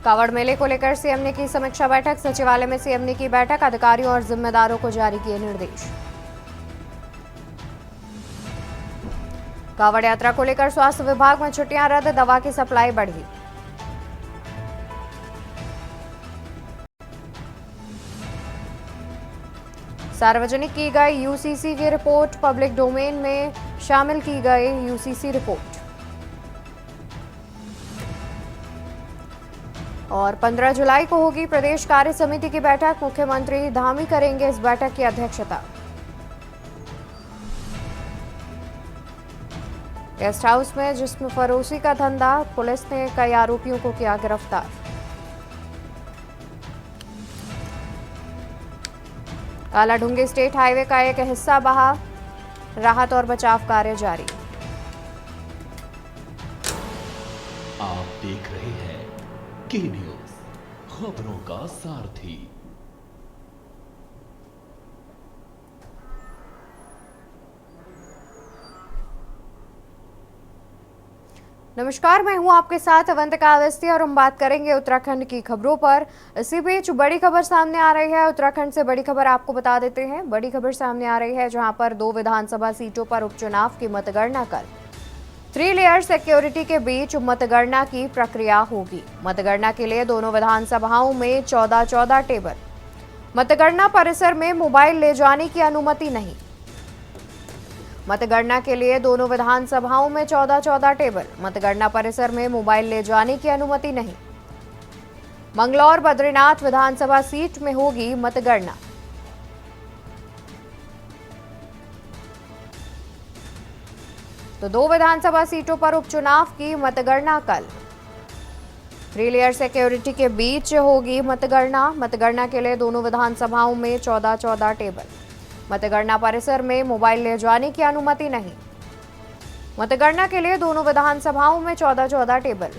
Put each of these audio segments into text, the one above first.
कावड़ मेले को लेकर सीएम ने की समीक्षा बैठक। सचिवालय में सीएम ने की बैठक, अधिकारियों और जिम्मेदारों को जारी किए निर्देश। कावड़ यात्रा को लेकर स्वास्थ्य विभाग में छुट्टियां रद्द, दवा की सप्लाई बढ़ी। सार्वजनिक की गई यूसीसी की रिपोर्ट, पब्लिक डोमेन में शामिल की गई यूसीसी रिपोर्ट। और 15 जुलाई को होगी प्रदेश कार्य समिति की बैठक, मुख्यमंत्री धामी करेंगे इस बैठक की अध्यक्षता। गेस्ट हाउस में जिस्म फरोशी का धंधा, पुलिस ने कई आरोपियों को किया गिरफ्तार। कालाढूंगी स्टेट हाईवे का एक हिस्सा बहा, राहत और बचाव कार्य जारी। आप देख रहे हैं के न्यूज, खबरों का सारथी। नमस्कार, मैं हूं आपके साथ अवंतिका अवस्थी और हम बात करेंगे उत्तराखंड की खबरों पर। इसी बीच बड़ी खबर सामने आ रही है। उत्तराखंड से बड़ी खबर आपको बता देते हैं। बड़ी खबर सामने आ रही है जहां पर 2 विधानसभा सीटों पर उपचुनाव की मतगणना कल 3 लेयर सिक्योरिटी के बीच मतगणना की प्रक्रिया होगी। मतगणना के लिए दोनों विधानसभाओं में 14-14 टेबल। मतगणना परिसर में मोबाइल ले जाने की अनुमति नहीं। मतगणना के लिए दोनों विधानसभाओं में 14-14 टेबल। मतगणना परिसर में मोबाइल ले जाने की अनुमति नहीं। मंगलौर बद्रीनाथ विधानसभा सीट में होगी मतगणना। तो 2 विधानसभा सीटों पर उपचुनाव की मतगणना कल 3 लेयर सिक्योरिटी के बीच होगी मतगणना। मतगणना के लिए दोनों विधानसभाओं में 14-14 टेबल। मतगणना परिसर में मोबाइल ले जाने की अनुमति नहीं। मतगणना के लिए दोनों विधानसभाओं में 14-14 टेबल।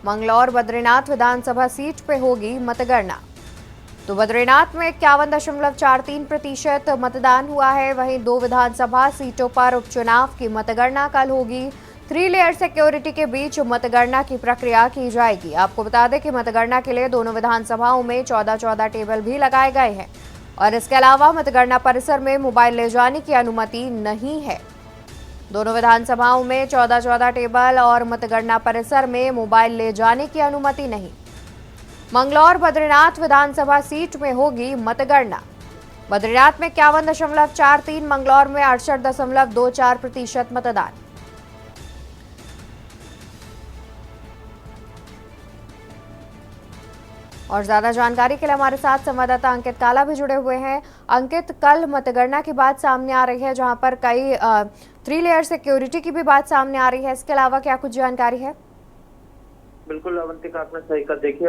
मंगलौर बद्रीनाथ विधानसभा सीट पे होगी मतगणना। तो बद्रीनाथ में 51.43% मतदान हुआ है। वहीं 2 विधानसभा सीटों पर उपचुनाव की मतगणना कल होगी। 3 लेयर सिक्योरिटी के बीच मतगणना की प्रक्रिया की जाएगी। आपको बता दें कि मतगणना के लिए दोनों विधानसभाओं में 14-14 टेबल भी लगाए गए हैं और इसके अलावा मतगणना परिसर में मोबाइल ले जाने की अनुमति नहीं है। दोनों विधानसभाओं में 14-14 टेबल और मतगणना परिसर में मोबाइल ले जाने की अनुमति नहीं। मंगलौर बद्रीनाथ विधानसभा सीट में होगी मतगणना। बद्रीनाथ में 51.43, मंगलौर में 68.24% मतदान। और ज्यादा जानकारी के लिए हमारे साथ संवाददाता अंकित काला भी जुड़े हुए हैं। अंकित, कल मतगणना की बात सामने आ रही है जहां पर कई 3 लेयर सिक्योरिटी की भी बात सामने आ रही है। इसके अलावा क्या कुछ जानकारी है? बिल्कुल अवंतिका, आपने सही कहा। देखिए,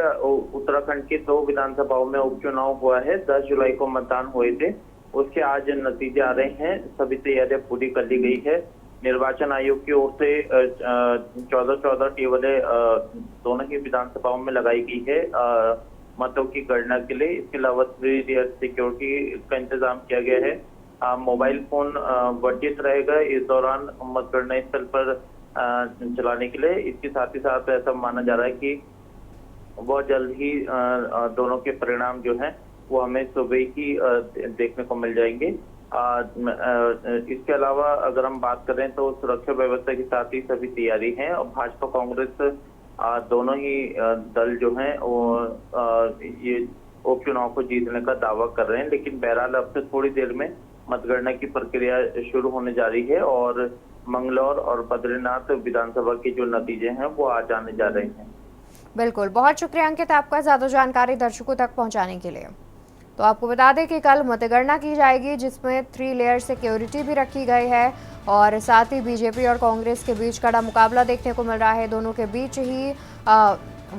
उत्तराखंड की 2 विधानसभाओं में उपचुनाव हुआ है। 10 जुलाई को मतदान हुए थे, उसके आज नतीजे आ रहे हैं। सभी तैयारियां पूरी कर ली गई है। निर्वाचन आयोग की ओर से 14-14 टेबलें दोनों ही विधानसभाओं में लगाई गई है मतों की गणना के लिए। इसके अलावा 3 लेयर सिक्योरिटी का इंतजाम किया गया है। मोबाइल फोन वर्जित रहेगा इस दौरान मतगणना स्थल पर चलाने के लिए। इसके साथ ही साथ ऐसा माना जा रहा है कि बहुत जल्द ही दोनों के परिणाम जो हैं वो हमें सुबह ही देखने को मिल जाएंगे। इसके अलावा अगर हम बात करें तो सुरक्षा व्यवस्था के साथ ही सभी तैयारी है और भाजपा कांग्रेस दोनों ही दल जो हैं वो ये उपचुनाव को जीतने का दावा कर रहे हैं। लेकिन बहरहाल अब से थोड़ी देर में मतगणना की प्रक्रिया शुरू होने जा रही है और मंगलौर और बद्रीनाथ विधानसभा के जो नतीजे हैं वो आज आने जा रहे हैं। बिल्कुल, बहुत शुक्रिया अंकित आपका ज्यादा जानकारी दर्शकों तक पहुंचाने के लिए। तो आपको बता दें कि कल मतगणना की जाएगी जिसमें 3 लेयर सिक्योरिटी भी रखी गई है और साथ ही बीजेपी और कांग्रेस के बीच कड़ा मुकाबला देखने को मिल रहा है। दोनों के बीच ही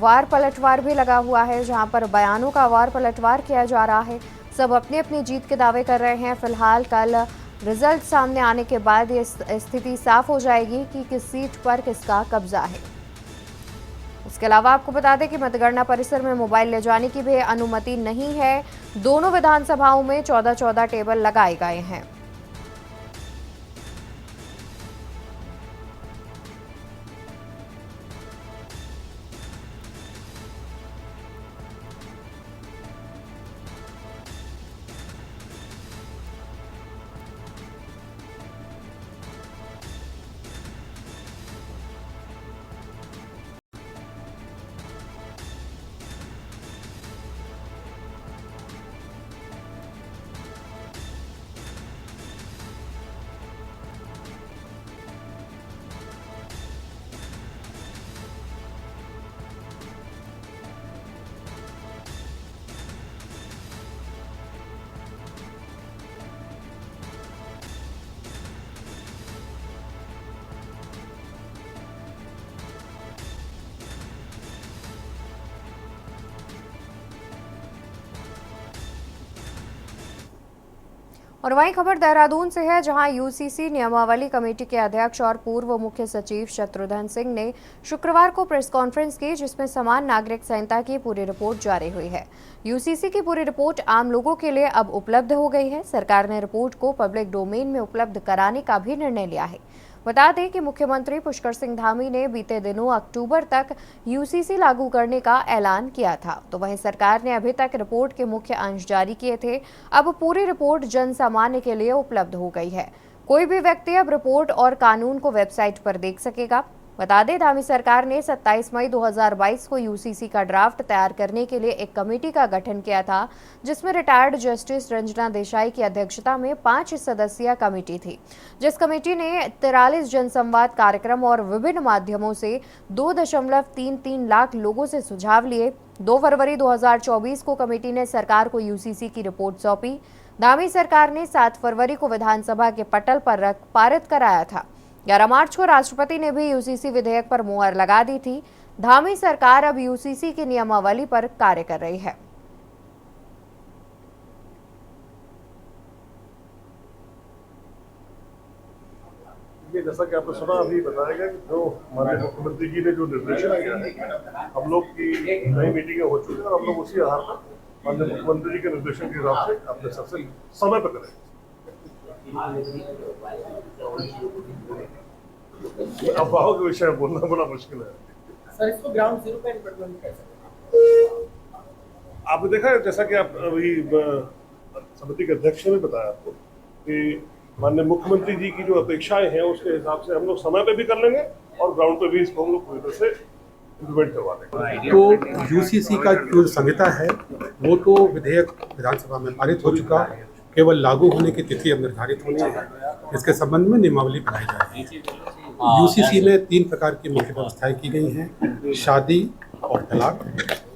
वार पलटवार भी लगा हुआ है जहां पर बयानों का वार पलटवार किया जा रहा है। सब अपनी अपनी जीत के दावे कर रहे हैं। फिलहाल कल रिजल्ट सामने आने के बाद ये स्थिति साफ हो जाएगी कि किस सीट पर किसका कब्जा है। इसके अलावा आपको बता दें कि मतगणना परिसर में मोबाइल ले जाने की भी अनुमति नहीं है। दोनों विधानसभाओं में 14-14 टेबल लगाए गए हैं। और वहीं खबर देहरादून से है, जहां यूसीसी नियमावली कमेटी के अध्यक्ष और पूर्व मुख्य सचिव शत्रुघ्न सिंह ने शुक्रवार को प्रेस कॉन्फ्रेंस की, जिसमें समान नागरिक संहिता की पूरी रिपोर्ट जारी हुई है। यूसीसी की पूरी रिपोर्ट आम लोगों के लिए अब उपलब्ध हो गई है। सरकार ने रिपोर्ट को पब्लिक डोमेन में उपलब्ध कराने का भी निर्णय लिया है। बता दें कि मुख्यमंत्री पुष्कर सिंह धामी ने बीते दिनों अक्टूबर तक यूसीसी लागू करने का ऐलान किया था। तो वहीं सरकार ने अभी तक रिपोर्ट के मुख्य अंश जारी किए थे। अब पूरी रिपोर्ट जन सामान्य के लिए उपलब्ध हो गई है। कोई भी व्यक्ति अब रिपोर्ट और कानून को वेबसाइट पर देख सकेगा। बता दें, धामी सरकार ने 27 मई 2022 को यूसीसी का ड्राफ्ट तैयार करने के लिए एक कमेटी का गठन किया था, जिसमें रिटायर्ड जस्टिस रंजना देसाई की अध्यक्षता में 5 सदस्यीय कमेटी थी। जिस कमेटी ने 43 जनसंवाद कार्यक्रम और विभिन्न माध्यमों से 2.33 लाख लोगों से सुझाव लिए। 2 फरवरी 2024 को कमेटी ने सरकार को यूसीसी की रिपोर्ट सौंपी। धामी सरकार ने 7 फरवरी को विधानसभा के पटल पर रख पारित कराया था। 11 मार्च को राष्ट्रपति ने भी यूसीसी विधेयक पर मुहर लगा दी थी। धामी सरकार अब यूसीसी की नियमावली पर कार्य कर रही है। जैसा कि आपने सुना, अभी बताया गया कि जो माननीय मुख्यमंत्री जी ने जो निर्देशन दिया है, हम लोग की नई मीटिंगें हो चुकी हैं और हम लोग उसी आधार पर माननीय मुख्यमंत्री जी के निर्देशन के हिसाब से अपने सबसे समय पर करें। अफवाहों के विषय में बोलना बड़ा मुश्किल है सर। इसको ग्राउंड जीरो पे इम्प्लीमेंट कर सकते हैं। आपने देखा है, जैसा कि आप अभी समिति के अध्यक्ष ने बताया आपको कि माननीय मुख्यमंत्री जी की जो अपेक्षाएं हैं उसके हिसाब से हम लोग समय पे भी कर लेंगे और ग्राउंड पे भी इसको हम लोग पूरी तरह से इम्प्लीमेंट करवा देंगे। तो यूसीसी का जो संहिता है वो तो विधेयक विधानसभा में पारित हो चुका, केवल लागू होने की तिथि अब निर्धारित होनी है। इसके संबंध में नियमावली बनाई जाएगी। यूसीसी में 3 प्रकार की मुख्य व्यवस्थाएं की गई हैं: शादी और तलाक,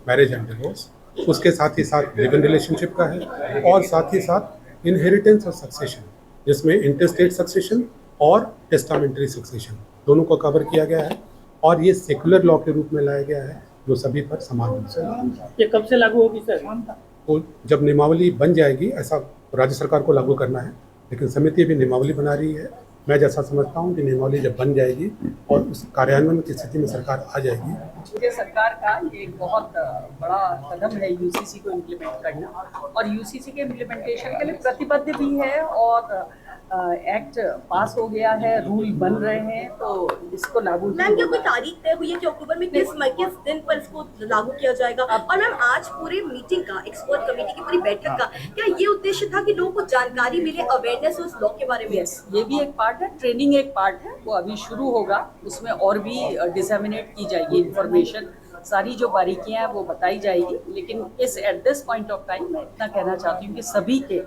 मैरिज एंड डिवोर्स, उसके साथ ही साथ लिव इन रिलेशनशिप का है, और साथ ही साथ इनहेरिटेंस और सक्सेशन, जिसमें इंटरस्टेट सक्सेशन और टेस्टामेंटरी सक्सेशन दोनों को कवर किया गया है। और ये सेकुलर लॉ के रूप में लाया गया है, जो सभी पर समान रूप से लागू है। ये कब से लागू होगी सर? तो जब नियमावली बन जाएगी, ऐसा राज्य सरकार को लागू करना है, लेकिन समिति भी नियमावली बना रही है। मैं जैसा समझता हूँ कि नियमावली जब बन जाएगी और उस कार्यान्वयन की स्थिति में सरकार आ जाएगी। ये सरकार का ये एक बहुत बड़ा कदम है यूसीसी को इम्प्लीमेंट करना, और यूसीसी के इम्प्लीमेंटेशन के लिए प्रतिबद्ध भी है, और एक्ट पास हो गया है, रूल बन रहे हैं, तो इसको लागू। मैम, क्या कोई तारीख तय हुई है कि अक्टूबर में किस दिन पर इसको लागू किया जाएगा? और मैम, आज पूरी मीटिंग का, एक्सपर्ट कमेटी की पूरी बैठक का क्या ये उद्देश्य था कि लोगों को जानकारी मिले, अवेयरनेस उस लॉ के बारे में? यस, ये भी एक पार्ट है, ट्रेनिंग एक पार्ट है, वो अभी शुरू होगा। उसमें और भी डिसेमिनेट की जाएगी इन्फॉर्मेशन, सारी जो बारीकियां हैं वो बताई जाएगी। लेकिन at this point of time मैं इतना कहना चाहती हूँ कि सभी के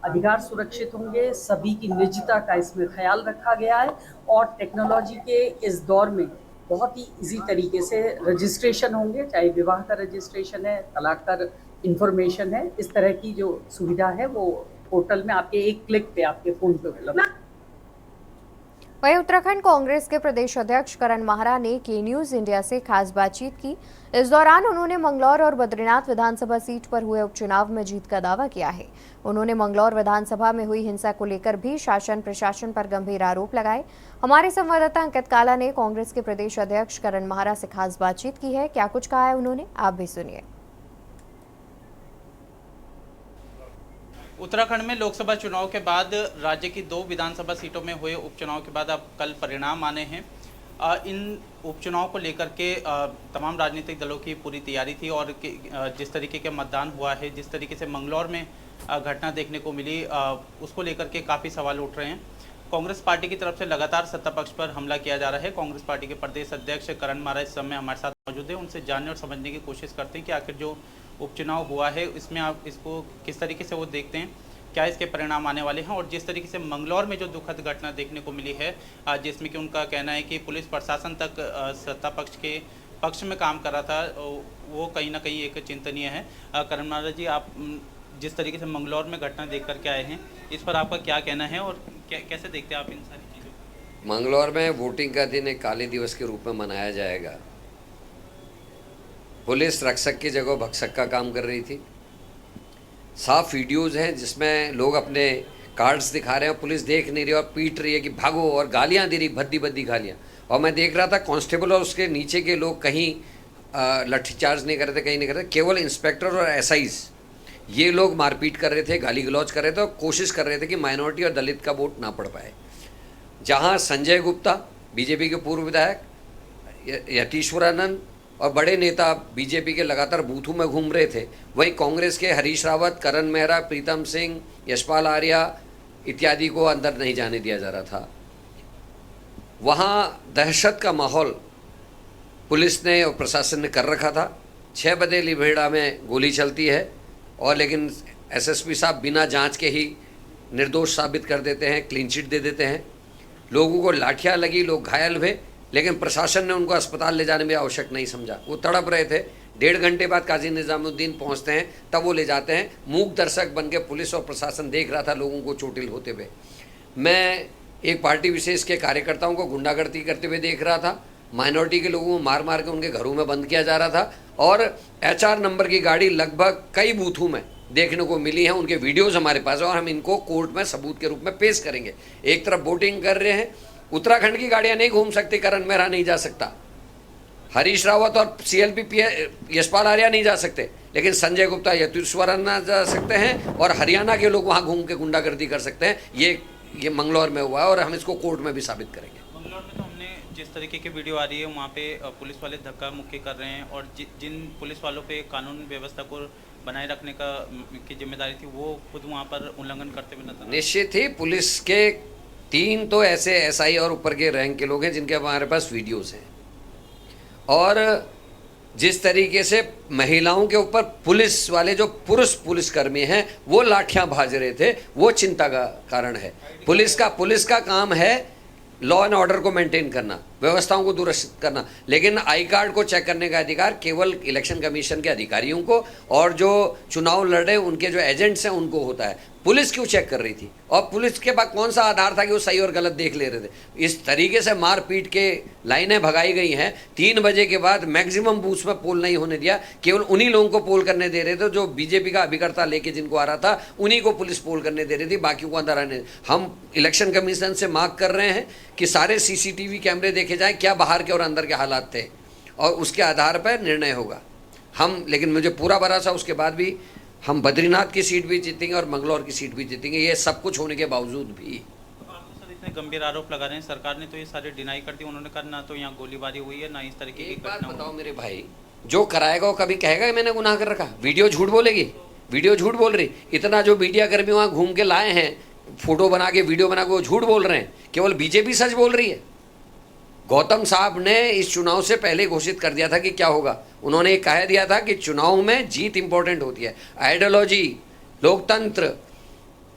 अधिकार सुरक्षित होंगे, सभी की निजता का इसमें ख्याल रखा गया है, और टेक्नोलॉजी के इस दौर में बहुत ही इजी तरीके से रजिस्ट्रेशन होंगे, चाहे विवाह का रजिस्ट्रेशन है, तलाक का इंफॉर्मेशन है, इस तरह की जो सुविधा है वो पोर्टल में आपके एक क्लिक पे आपके फ़ोन पे उपलब्ध है। वहीं उत्तराखंड कांग्रेस के प्रदेश अध्यक्ष करण माहरा ने के न्यूज इंडिया से खास बातचीत की। इस दौरान उन्होंने मंगलौर और बद्रीनाथ विधानसभा सीट पर हुए उपचुनाव में जीत का दावा किया है। उन्होंने मंगलौर विधानसभा में हुई हिंसा को लेकर भी शासन प्रशासन पर गंभीर आरोप लगाए। हमारे संवाददाता अंकित काला ने कांग्रेस के प्रदेश अध्यक्ष करण माहरा से खास बातचीत की है। क्या कुछ कहा है उन्होंने, आप भी सुनिए। उत्तराखंड में लोकसभा चुनाव के बाद राज्य की 2 विधानसभा सीटों में हुए उपचुनाव के बाद अब कल परिणाम आने हैं। इन उपचुनाव को लेकर के तमाम राजनीतिक दलों की पूरी तैयारी थी, और जिस तरीके के मतदान हुआ है, जिस तरीके से मंगलौर में घटना देखने को मिली, उसको लेकर के काफ़ी सवाल उठ रहे हैं। कांग्रेस पार्टी की तरफ से लगातार सत्ता पक्ष पर हमला किया जा रहा है। कांग्रेस पार्टी के प्रदेश अध्यक्ष करण माहरा इस समय हमारे साथ मौजूद है। उनसे जानने और समझने की कोशिश करते हैं कि आखिर जो उपचुनाव हुआ है इसमें आप इसको किस तरीके से वो देखते हैं, क्या इसके परिणाम आने वाले हैं, और जिस तरीके से मंगलौर में जो दुखद घटना देखने को मिली है, जिसमें कि उनका कहना है कि पुलिस प्रशासन तक सत्ता पक्ष के पक्ष में काम कर रहा था, वो कहीं ना कहीं एक चिंतनीय है। करण माहरा जी, आप जिस तरीके से मंगलौर में घटना देख करके आए हैं, इस पर आपका क्या कहना है और कैसे देखते हैं आप इन सारी चीज़ों को? मंगलौर में वोटिंग का दिन एक काले दिवस के रूप में मनाया जाएगा। पुलिस रक्षक की जगह भक्षक का काम कर रही थी। साफ वीडियोज़ हैं जिसमें लोग अपने कार्ड्स दिखा रहे हैं, पुलिस देख नहीं रही और पीट रही है कि भागो, और गालियां दे रही, भद्दी भद्दी गालियां। और मैं देख रहा था कांस्टेबल और उसके नीचे के लोग कहीं लाठीचार्ज नहीं कर रहे थे, कहीं नहीं कर रहे थे, केवल इंस्पेक्टर और एसआईज ये लोग मारपीट कर रहे थे, गाली गलौज कर रहे थे और कोशिश कर रहे थे कि माइनॉरिटी और दलित का वोट ना पड़ पाए। जहां संजय गुप्ता बीजेपी के पूर्व विधायक, यतीश्वरानंद और बड़े नेता बीजेपी के लगातार बूथों में घूम रहे थे, वहीं कांग्रेस के हरीश रावत, करण मेहरा, प्रीतम सिंह, यशपाल आर्या इत्यादि को अंदर नहीं जाने दिया जा रहा था। वहां दहशत का माहौल पुलिस ने और प्रशासन ने कर रखा था। 6 बजे लिभेड़ा में गोली चलती है और लेकिन एसएसपी साहब बिना जांच के ही निर्दोष साबित कर देते हैं, क्लीन चिट दे देते हैं। लोगों को लाठियां लगी, लोग घायल हुए, लेकिन प्रशासन ने उनको अस्पताल ले जाने में आवश्यक नहीं समझा। वो तड़प रहे थे। 1.5 घंटे बाद काजी निजामुद्दीन पहुंचते हैं, तब वो ले जाते हैं। मूक दर्शक बन के पुलिस और प्रशासन देख रहा था लोगों को चोटिल होते हुए। मैं एक पार्टी विशेष के कार्यकर्ताओं को गुंडागर्दी करते हुए देख रहा था, माइनॉरिटी के लोगों को मार मार के उनके घरों में बंद किया जा रहा था, और HR नंबर की गाड़ी लगभग कई बूथों में देखने को मिली हैं। उनके वीडियोस हमारे पास है और हम इनको कोर्ट में सबूत के रूप में पेश करेंगे। एक तरफ वोटिंग कर रहे हैं, उत्तराखंड की गाड़ियां नहीं घूम सकती, करण मेहरा नहीं जा सकता, हरीश रावत और CLP यशपाल आर्या नहीं जा सकते, लेकिन संजय गुप्ता, यतीश्वरानंद जा सकते हैं और हरियाणा के लोग वहां घूम के गुंडागर्दी कर सकते हैं। ये मंगलौर में हुआ है और हम इसको कोर्ट में भी साबित करेंगे। मंगलौर में तो हमने जिस तरीके की वीडियो आ रही है वहाँ पे पुलिस वाले धक्का मुक्की कर रहे हैं, और जिन पुलिस वालों पे कानून व्यवस्था को बनाए रखने की जिम्मेदारी थी वो खुद वहाँ पर उल्लंघन करते हुए नजर। निश्चित ही पुलिस के 3 तो ऐसे SI और ऊपर के रैंक के लोग हैं जिनके हमारे पास वीडियोस हैं, और जिस तरीके से महिलाओं के ऊपर पुलिस वाले जो पुरुष पुलिसकर्मी हैं वो लाठियां भाज रहे थे, वो चिंता का कारण है। पुलिस का काम है लॉ एंड ऑर्डर को मेंटेन करना, व्यवस्थाओं को दुरुस्त करना, लेकिन आई कार्ड को चेक करने का अधिकार केवल इलेक्शन कमीशन के अधिकारियों को और जो चुनाव लड़ रहे उनके जो एजेंट्स हैं उनको होता है। पुलिस क्यों चेक कर रही थी, और पुलिस के पास कौन सा आधार था कि वो सही और गलत देख ले रहे थे? इस तरीके से मार पीट के लाइनें भगाई गई हैं। 3 बजे के बाद मैक्सिमम बूथ्स में पोल नहीं होने दिया, केवल उन्हीं लोगों को पोल करने दे रहे थे जो बीजेपी का अभिकर्ता लेके जिनको आ रहा था, उन्हीं को पुलिस पोल करने दे रही थी, बाकी को अंदर आने। हम इलेक्शन कमीशन से मांग कर रहे हैं कि सारे CCTV कैमरे देखे जाएं, क्या बाहर के और अंदर के हालात थे, और उसके आधार पर निर्णय होगा। लेकिन मुझे पूरा भरोसा उसके बाद भी हम बद्रीनाथ की सीट भी जीतेंगे और मंगलौर की सीट भी जीतेंगे, ये सब कुछ होने के बावजूद भी। तो आप तो सर इतने गंभीर आरोप लगा रहे हैं, सरकार ने तो ये सारे डिनाई कर दिए। उन्होंने कहा ना तो यहाँ गोलीबारी हुई है, ना इस तरीके की एक बात घटना बताओ मेरे भाई, जो कराएगा वो कभी कहेगा मैंने गुनाह कर रखा? वीडियो झूठ बोलेगी, वीडियो झूठ बोल रही। इतना जो मीडिया कर्मी वहाँ घूम के लाए हैं, फोटो बना के वीडियो बना के, वो झूठ बोल रहे हैं, केवल बीजेपी सच बोल रही है। गौतम साहब ने इस चुनाव से पहले घोषित कर दिया था कि क्या होगा। उन्होंने कह दिया था कि चुनाव में जीत इंपॉर्टेंट होती है, आइडियोलॉजी, लोकतंत्र,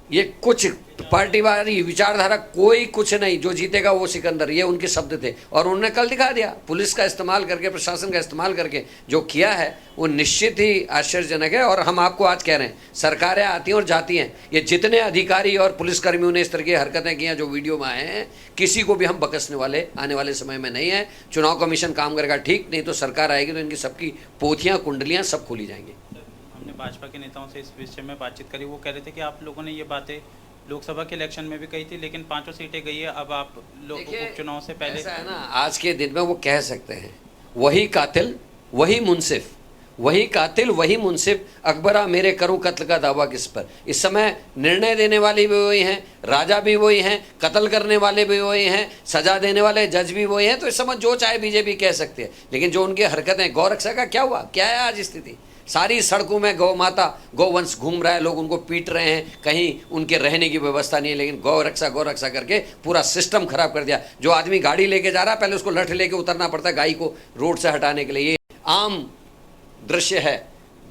ये कुछ पार्टीवादी विचारधारा कोई कुछ नहीं, जो जीतेगा वो सिकंदर, ये उनके शब्द थे। और उन्होंने कल दिखा दिया, पुलिस का इस्तेमाल करके, प्रशासन का इस्तेमाल करके जो किया है वो निश्चित ही आश्चर्यजनक है। और हम आपको आज कह रहे हैं, सरकारें आती हैं और जाती हैं, ये जितने अधिकारी और पुलिसकर्मियों ने इस तरह की हरकतें की हैं जो वीडियो में आए हैं, किसी को भी हम बकसने वाले आने वाले समय में नहीं है। चुनाव कमीशन काम करेगा ठीक, नहीं तो सरकार आएगी तो इनकी सबकी पोथियाँ कुंडलियाँ सब खोली जाएंगी। हमने भाजपा के नेताओं से इस विषय में बातचीत करी, वो कह रहे थे कि आप लोगों ने ये बातें लोकसभा के इलेक्शन में भी कही थी, लेकिन 5 सीटें गई है, अब आप लोग उपचुनाव से पहले। ऐसा है ना, आज के दिन में वो कह सकते हैं वही कातिल वही मुंसिफ, वही कातिल वही मुंसिफ, अकबरा मेरे करूं कत्ल का दावा किस पर। इस समय निर्णय देने वाले भी वही हैं, राजा भी वही हैं, कत्ल करने वाले भी वही हैं, सजा देने वाले जज भी वही हैं। तो इस समय जो चाहे बीजेपी कह सकते हैं, लेकिन जो उनकी हरकतें, गौरक्षा का क्या हुआ, क्या है आज स्थिति? सारी सड़कों में गौ माता, गौवंश घूम रहा है, लोग उनको पीट रहे हैं, कहीं उनके रहने की व्यवस्था नहीं है, लेकिन गौरक्षा करके पूरा सिस्टम खराब कर दिया। जो आदमी गाड़ी लेके जा रहा है, पहले उसको लठ लेके उतरना पड़ता है गाय को रोड से हटाने के लिए। ये आम दृश्य है।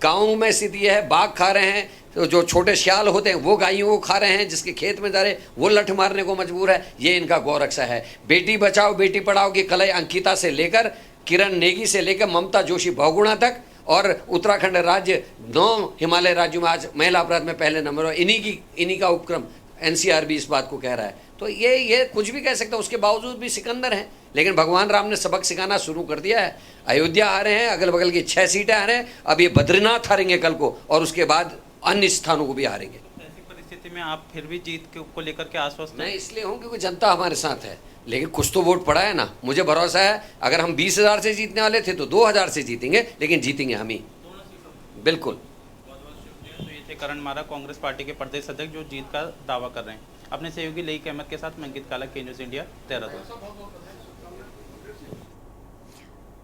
गाँव में स्थिति है, बाघ खा रहे हैं, तो जो छोटे श्याल होते हैं वो गायों को खा रहे हैं, जिसके खेत में जा रहे वो लठ मारने को मजबूर है। ये इनका गौरक्षा है। बेटी बचाओ बेटी पढ़ाओ की कलई अंकिता से लेकर किरण नेगी से लेकर ममता जोशी बहुगुणा तक, और उत्तराखंड राज्य 9 हिमालय राज्यों में आज महिला अपराध में पहले नंबर पर। इन्हीं का उपक्रम NCR भी इस बात को कह रहा है। तो ये कुछ भी कह सकता है, उसके बावजूद भी सिकंदर हैं। लेकिन भगवान राम ने सबक सिखाना शुरू कर दिया है। अयोध्या हारे हैं, अगल बगल की 6 सीटें हारे हैं, अब ये बद्रीनाथ हारेंगे कल को, और उसके बाद अन्य स्थानों को भी हारेंगे। ऐसी परिस्थिति स्थिति में आप फिर भी जीत को लेकर के आश्वस्त मैं हैं? इसलिए हूँ क्योंकि जनता हमारे साथ है, लेकिन कुछ तो वोट पड़ा है ना। मुझे भरोसा है अगर हम 20,000 से जीतने वाले थे तो 2,000 से जीतेंगे, लेकिन जीतेंगे हम ही, बिल्कुल। तो ये थे करण मारा, कांग्रेस पार्टी के प्रदेश अध्यक्ष, जो जीत का दावा कर रहे हैं। अपने सहयोगी लईक अहमद के साथ मैं अंकित काला, के न्यूज़ इंडिया, देहरादून।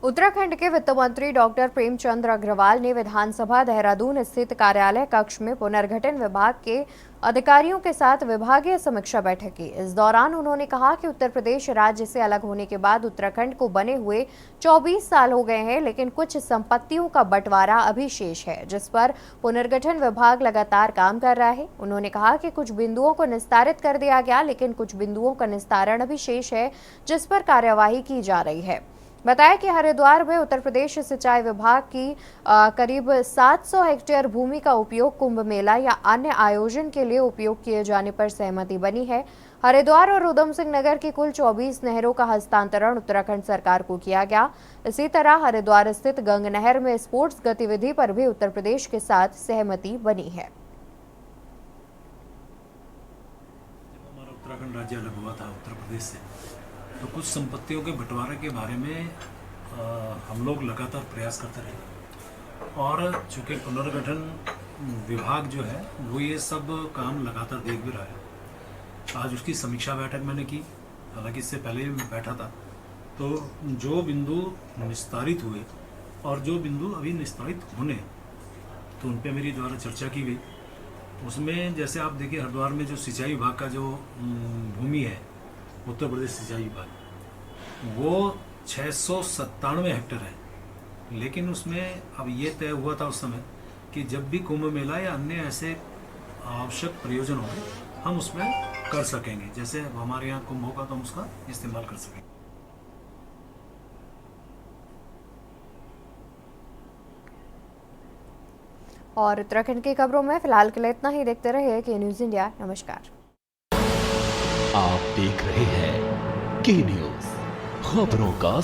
उत्तराखंड के वित्त मंत्री डॉक्टर प्रेमचंद अग्रवाल ने विधानसभा देहरादून स्थित कार्यालय कक्ष में पुनर्गठन विभाग के अधिकारियों के साथ विभागीय समीक्षा बैठक की। इस दौरान उन्होंने कहा कि उत्तर प्रदेश राज्य से अलग होने के बाद उत्तराखंड को बने हुए 24 साल हो गए हैं, लेकिन कुछ संपत्तियों का बंटवारा अभी शेष है, जिस पर पुनर्गठन विभाग लगातार काम कर रहा है। उन्होंने कहा कि कुछ बिंदुओं को निस्तारित कर दिया गया, लेकिन कुछ बिंदुओं का निस्तारण अभी शेष है, जिस पर कार्यवाही की जा रही है। बताया कि हरिद्वार में उत्तर प्रदेश सिंचाई विभाग की करीब 700 हेक्टेयर भूमि का उपयोग कुंभ मेला या अन्य आयोजन के लिए उपयोग किए जाने पर सहमति बनी है। हरिद्वार और उधम सिंह नगर की कुल 24 नहरों का हस्तांतरण उत्तराखंड सरकार को किया गया। इसी तरह हरिद्वार स्थित गंग नहर में स्पोर्ट्स गतिविधि पर भी उत्तर प्रदेश के साथ सहमति बनी है। हमारा उत्तराखंड राज्य अलग हुआ था उत्तर प्रदेश से, तो कुछ संपत्तियों के बंटवारे के बारे में हम लोग लगातार प्रयास करते रहे, और चूँकि पुनर्गठन विभाग जो है वो ये सब काम लगातार देख भी रहा है। आज उसकी समीक्षा बैठक मैंने की, हालांकि इससे पहले भी मैं बैठा था। तो जो बिंदु निस्तारित हुए और जो बिंदु अभी निस्तारित होने, तो उन पे मेरी द्वारा चर्चा की गई। उसमें जैसे आप देखिए, हरिद्वार में जो सिंचाई विभाग का जो भूमि है, उत्तर प्रदेश सिंचाई विभाग, वो 697 हेक्टेयर है, लेकिन उसमें अब ये तय हुआ था उस समय कि जब भी कुंभ मेला या अन्य ऐसे आवश्यक प्रयोजन होंगे हम उसमें कर सकेंगे। जैसे हमारे यहाँ कुंभ होगा तो हम उसका इस्तेमाल कर सकेंगे। और उत्तराखंड की खबरों में फिलहाल के लिए इतना ही। देखते रहिए के न्यूज़ इंडिया। नमस्कार। आप देख रहे हैं के न्यूज़, खबरों का